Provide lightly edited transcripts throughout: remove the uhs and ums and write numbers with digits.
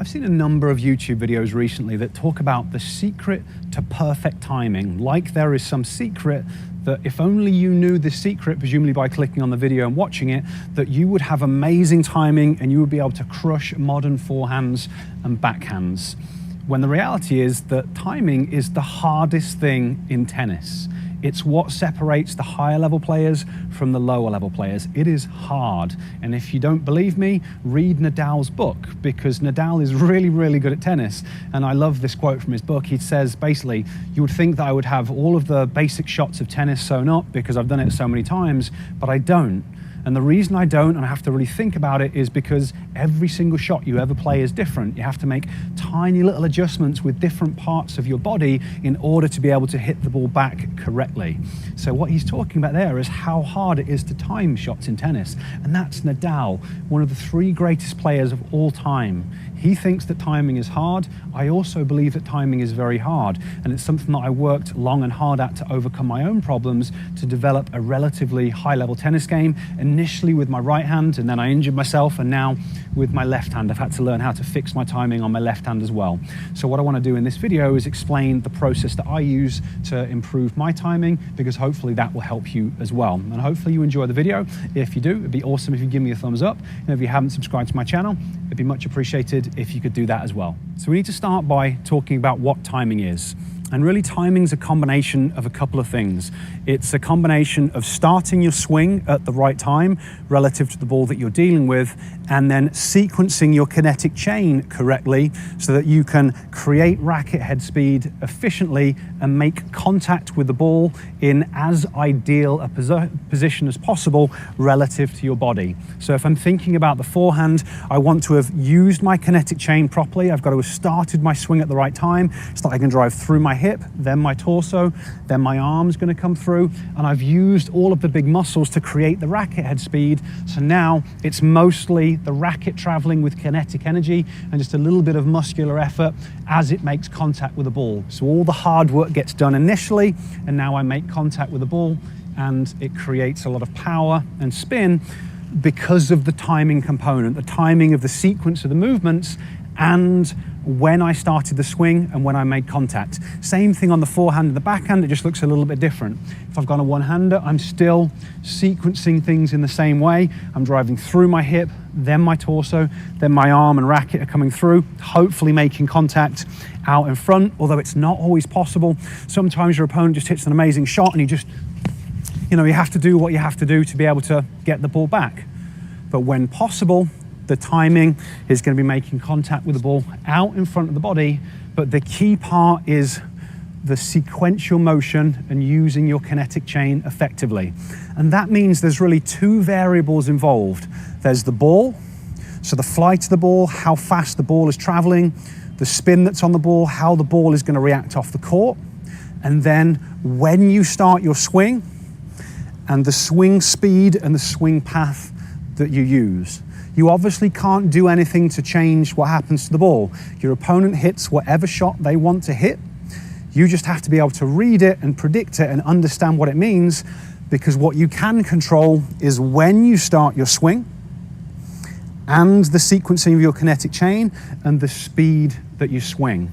I've seen a number of YouTube videos recently that talk about the secret to perfect timing, like there is some secret that if only you knew this secret, presumably by clicking on the video and watching it, that you would have amazing timing and you would be able to crush modern forehands and backhands. When the reality is that timing is the hardest thing in tennis. It's what separates the higher level players from the lower level players. It is hard. And if you don't believe me, read Nadal's book, because Nadal is really, really good at tennis. And I love this quote from his book. He says, basically, you would think that I would have all of the basic shots of tennis sewn up because I've done it so many times, but I don't. And the reason I don't, and I have to really think about it, is because every single shot you ever play is different. You have to make tiny little adjustments with different parts of your body in order to be able to hit the ball back correctly. So what he's talking about there is how hard it is to time shots in tennis. And that's Nadal, one of the 3 greatest players of all time. He thinks that timing is hard. I also believe that timing is very hard. And it's something that I worked long and hard at to overcome my own problems, to develop a relatively high-level tennis game, initially with my right hand, and then I injured myself, and now with my left hand. I've had to learn how to fix my timing on my left hand as well. So what I want to do in this video is explain the process that I use to improve my timing, because hopefully that will help you as well. And hopefully you enjoy the video. If you do, it'd be awesome if you give me a thumbs up. And if you haven't subscribed to my channel, it'd be much appreciated if you could do that as well. So we need to start by talking about what timing is. And really, timing is a combination of a couple of things. It's a combination of starting your swing at the right time relative to the ball that you're dealing with, and then sequencing your kinetic chain correctly so that you can create racket head speed efficiently and make contact with the ball in as ideal a position as possible relative to your body. So if I'm thinking about the forehand, I want to have used my kinetic chain properly. I've got to have started my swing at the right time so that I can drive through my hip, then my torso, then my arm's going to come through, and I've used all of the big muscles to create the racket head speed. So now it's mostly the racket traveling with kinetic energy and just a little bit of muscular effort as it makes contact with the ball. So all the hard work gets done initially, and now I make contact with the ball, and it creates a lot of power and spin because of the timing component, the timing of the sequence of the movements, and when I started the swing and when I made contact. Same thing on the forehand and the backhand, it just looks a little bit different. If I've got a one-hander, I'm still sequencing things in the same way. I'm driving through my hip, then my torso, then my arm and racket are coming through, hopefully making contact out in front, although it's not always possible. Sometimes your opponent just hits an amazing shot and you have to do what you have to do to be able to get the ball back. But when possible, the timing is going to be making contact with the ball out in front of the body, but the key part is the sequential motion and using your kinetic chain effectively. And that means there's really 2 variables involved. There's the ball, so the flight of the ball, how fast the ball is traveling, the spin that's on the ball, how the ball is going to react off the court, and then when you start your swing, and the swing speed and the swing path that you use. You obviously can't do anything to change what happens to the ball. Your opponent hits whatever shot they want to hit. You just have to be able to read it and predict it and understand what it means, because what you can control is when you start your swing and the sequencing of your kinetic chain and the speed that you swing,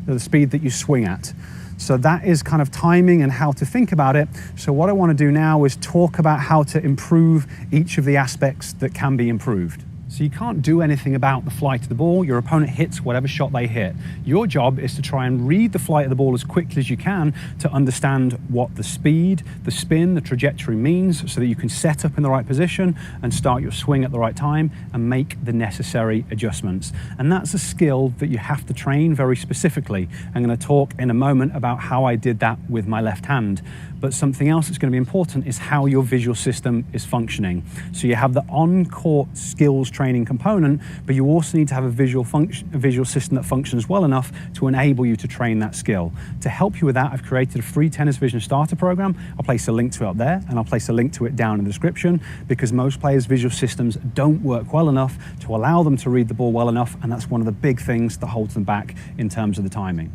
the speed that you swing at. So that is kind of timing and how to think about it. So what I want to do now is talk about how to improve each of the aspects that can be improved. So you can't do anything about the flight of the ball. Your opponent hits whatever shot they hit. Your job is to try and read the flight of the ball as quickly as you can to understand what the speed, the spin, the trajectory means, so that you can set up in the right position and start your swing at the right time and make the necessary adjustments. And that's a skill that you have to train very specifically. I'm going to talk in a moment about how I did that with my left hand. But something else that's going to be important is how your visual system is functioning. So you have the on-court skills training component, but you also need to have a visual system that functions well enough to enable you to train that skill. To help you with that, I've created a free Tennis Vision Starter program. I'll place a link to it up there, and I'll place a link to it down in the description, because most players' visual systems don't work well enough to allow them to read the ball well enough, and that's one of the big things that holds them back in terms of the timing.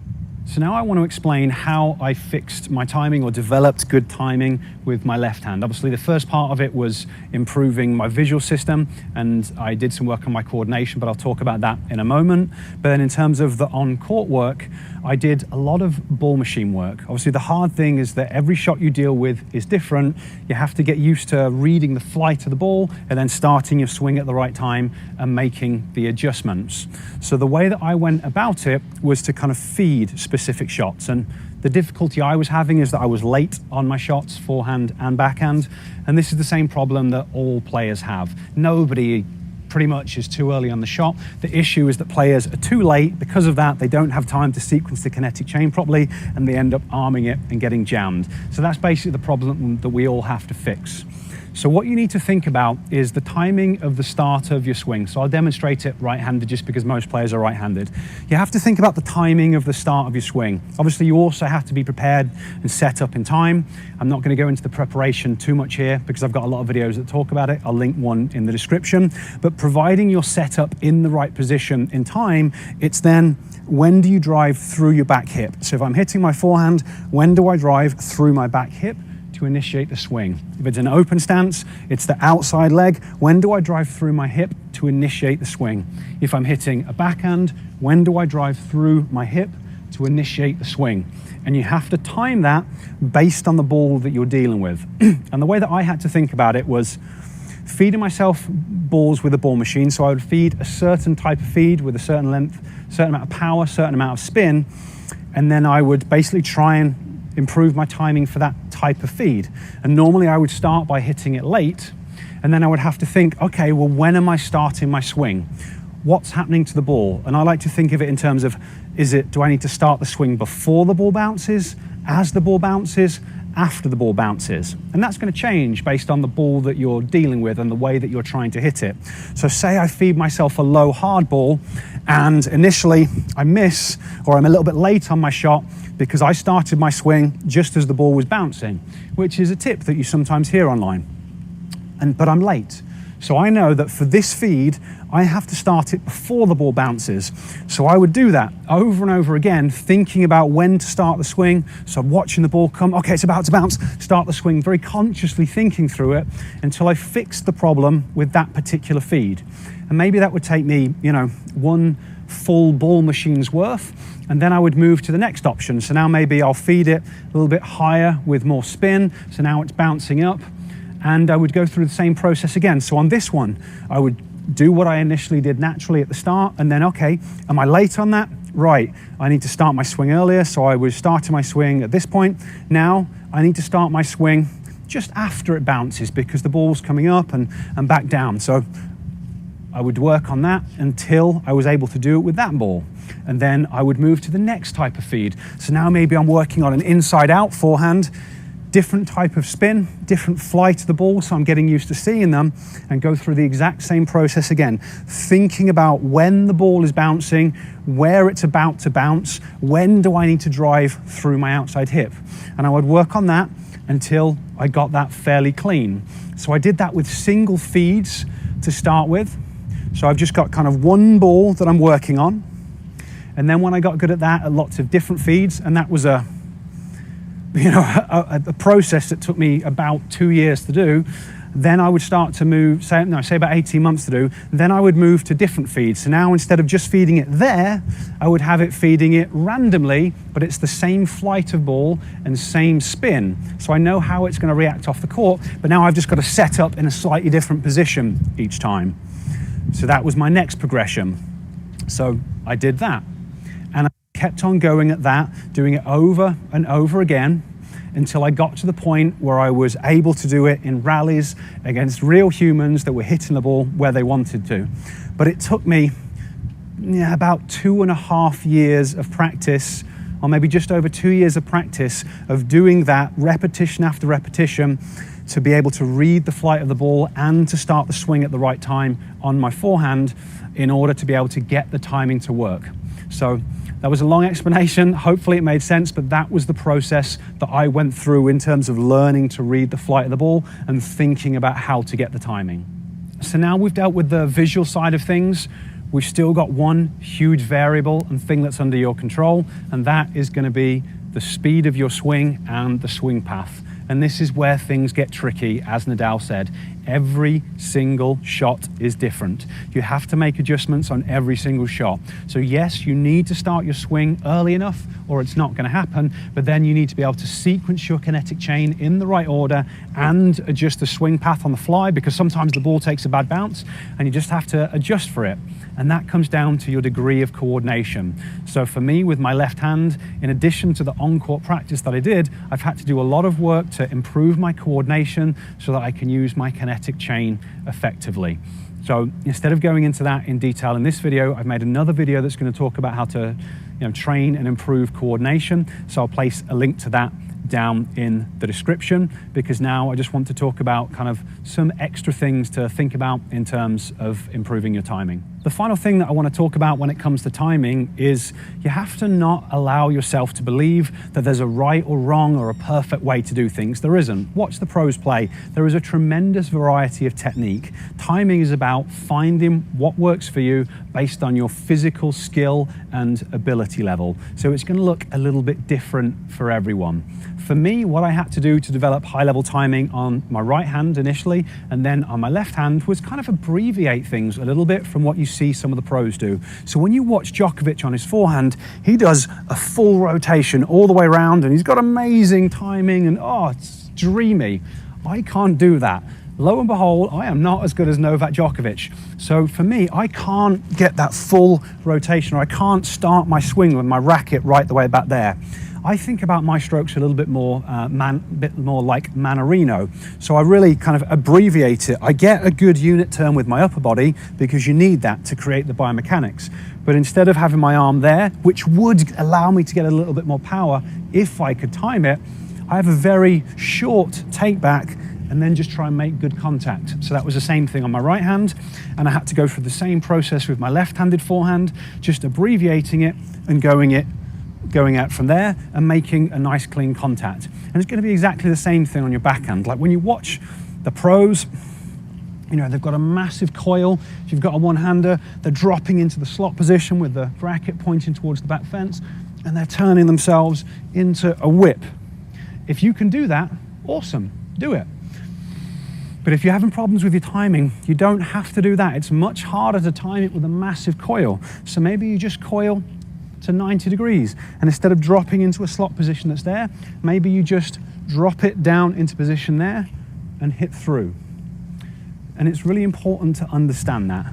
So now I want to explain how I fixed my timing or developed good timing with my left hand. Obviously the first part of it was improving my visual system, and I did some work on my coordination, but I'll talk about that in a moment. But then in terms of the on-court work, I did a lot of ball machine work. Obviously the hard thing is that every shot you deal with is different. You have to get used to reading the flight of the ball and then starting your swing at the right time and making the adjustments. So the way that I went about it was to kind of feed specific shots, and the difficulty I was having is that I was late on my shots, forehand and backhand, and this is the same problem that all players have. Nobody pretty much is too early on the shot. The issue is that players are too late. Because of that, they don't have time to sequence the kinetic chain properly, and they end up arming it and getting jammed. So that's basically the problem that we all have to fix. So what you need to think about is the timing of the start of your swing. So I'll demonstrate it right-handed just because most players are right-handed. You have to think about the timing of the start of your swing. Obviously you also have to be prepared and set up in time. I'm not going to go into the preparation too much here because I've got a lot of videos that talk about it. I'll link one in the description. But providing your setup in the right position in time, it's then when do you drive through your back hip? So if I'm hitting my forehand, when do I drive through my back hip to initiate the swing? If it's an open stance, it's the outside leg. When do I drive through my hip to initiate the swing? If I'm hitting a backhand, when do I drive through my hip to initiate the swing? And you have to time that based on the ball that you're dealing with. And the way that I had to think about it was feeding myself balls with a ball machine. So I would feed a certain type of feed with a certain length, certain amount of power, certain amount of spin, and then I would basically try and improve my timing for that type of feed. And normally I would start by hitting it late, and then I would have to think, okay, well, when am I starting my swing? What's happening to the ball? And I like to think of it in terms of, do I need to start the swing before the ball bounces, as the ball bounces, after the ball bounces? And that's going to change based on the ball that you're dealing with and the way that you're trying to hit it. So say I feed myself a low hard ball and initially I miss, or I'm a little bit late on my shot because I started my swing just as the ball was bouncing, which is a tip that you sometimes hear online. But I'm late. So I know that for this feed, I have to start it before the ball bounces. So I would do that over and over again, thinking about when to start the swing. So I'm watching the ball come, okay, it's about to bounce, start the swing, very consciously thinking through it until I fixed the problem with that particular feed. And maybe that would take me, one full ball machine's worth, and then I would move to the next option. So now maybe I'll feed it a little bit higher with more spin. So now it's bouncing up, and I would go through the same process again. So on this one, I would do what I initially did naturally at the start, and then, okay, am I late on that? Right, I need to start my swing earlier, so I was starting my swing at this point. Now I need to start my swing just after it bounces because the ball's coming up and back down. So I would work on that until I was able to do it with that ball. And then I would move to the next type of feed. So now maybe I'm working on an inside-out forehand, different type of spin, different flight of the ball, so I'm getting used to seeing them, and go through the exact same process again, thinking about when the ball is bouncing, where it's about to bounce, when do I need to drive through my outside hip. And I would work on that until I got that fairly clean. So I did that with single feeds to start with. So I've just got kind of one ball that I'm working on. And then when I got good at that, at lots of different feeds, and that was a process that took me about 2 years to do, then I would start to move, say about 18 months to do, then I would move to different feeds. So now instead of just feeding it there, I would have it feeding it randomly, but it's the same flight of ball and same spin. So I know how it's going to react off the court, but now I've just got to set up in a slightly different position each time. So that was my next progression. So I did that. And I kept on going at that, doing it over and over again until I got to the point where I was able to do it in rallies against real humans that were hitting the ball where they wanted to. But it took me about 2.5 years of practice, or maybe just over 2 years of practice of doing that repetition after repetition to be able to read the flight of the ball and to start the swing at the right time on my forehand in order to be able to get the timing to work. So that was a long explanation. Hopefully it made sense, but that was the process that I went through in terms of learning to read the flight of the ball and thinking about how to get the timing. So now we've dealt with the visual side of things. we've still got one huge variable and thing that's under your control, and that is going to be the speed of your swing and the swing path. And this is where things get tricky. As Nadal said, every single shot is different. You have to make adjustments on every single shot. So yes, you need to start your swing early enough or it's not going to happen, but then you need to be able to sequence your kinetic chain in the right order and adjust the swing path on the fly, because sometimes the ball takes a bad bounce and you just have to adjust for it. And that comes down to your degree of coordination. So for me, with my left hand, in addition to the on-court practice that I did, I've had to do a lot of work to improve my coordination so that I can use my kinetic chain effectively. So instead of going into that in detail in this video, I've made another video that's going to talk about how to train and improve coordination. So I'll place a link to that down in the description, because now I just want to talk about kind of some extra things to think about in terms of improving your timing. The final thing that I want to talk about when it comes to timing is you have to not allow yourself to believe that there's a right or wrong or a perfect way to do things. There isn't. Watch the pros play. There is a tremendous variety of technique. Timing is about finding what works for you based on your physical skill and ability level. So it's going to look a little bit different for everyone. For me, what I had to do to develop high-level timing on my right hand initially and then on my left hand was kind of abbreviate things a little bit from what you see some of the pros do. So when you watch Djokovic on his forehand, he does a full rotation all the way around and he's got amazing timing and it's dreamy. I can't do that. Lo and behold, I am not as good as Novak Djokovic. So for me, I can't get that full rotation, or I can't start my swing with my racket right the way back there. I think about my strokes a little bit more, bit more like Manarino. So I really kind of abbreviate it. I get a good unit turn with my upper body because you need that to create the biomechanics. But instead of having my arm there, which would allow me to get a little bit more power if I could time it, I have a very short take back and then just try and make good contact. So that was the same thing on my right hand, and I had to go through the same process with my left-handed forehand, just abbreviating it and going out from there and making a nice clean contact. And it's going to be exactly the same thing on your backhand. Like when you watch the pros, they've got a massive coil. If you've got a one-hander, they're dropping into the slot position with the racket pointing towards the back fence, and they're turning themselves into a whip. If you can do that, awesome, do it. But if you're having problems with your timing, you don't have to do that. It's much harder to time it with a massive coil. So maybe you just coil to 90 degrees, and instead of dropping into a slot position that's there, maybe you just drop it down into position there and hit through. And it's really important to understand that.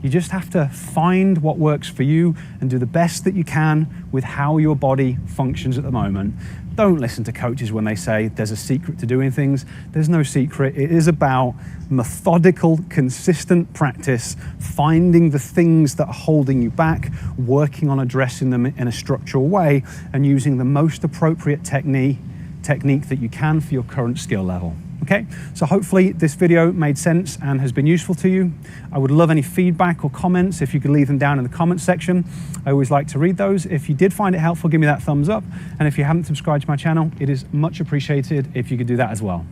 You just have to find what works for you and do the best that you can with how your body functions at the moment. Don't listen to coaches when they say there's a secret to doing things. There's no secret. It is about methodical, consistent practice, finding the things that are holding you back, working on addressing them in a structural way, and using the most appropriate technique that you can for your current skill level. Okay, so hopefully this video made sense and has been useful to you. I would love any feedback or comments if you could leave them down in the comments section. I always like to read those. If you did find it helpful, give me that thumbs up. And if you haven't subscribed to my channel, it is much appreciated if you could do that as well.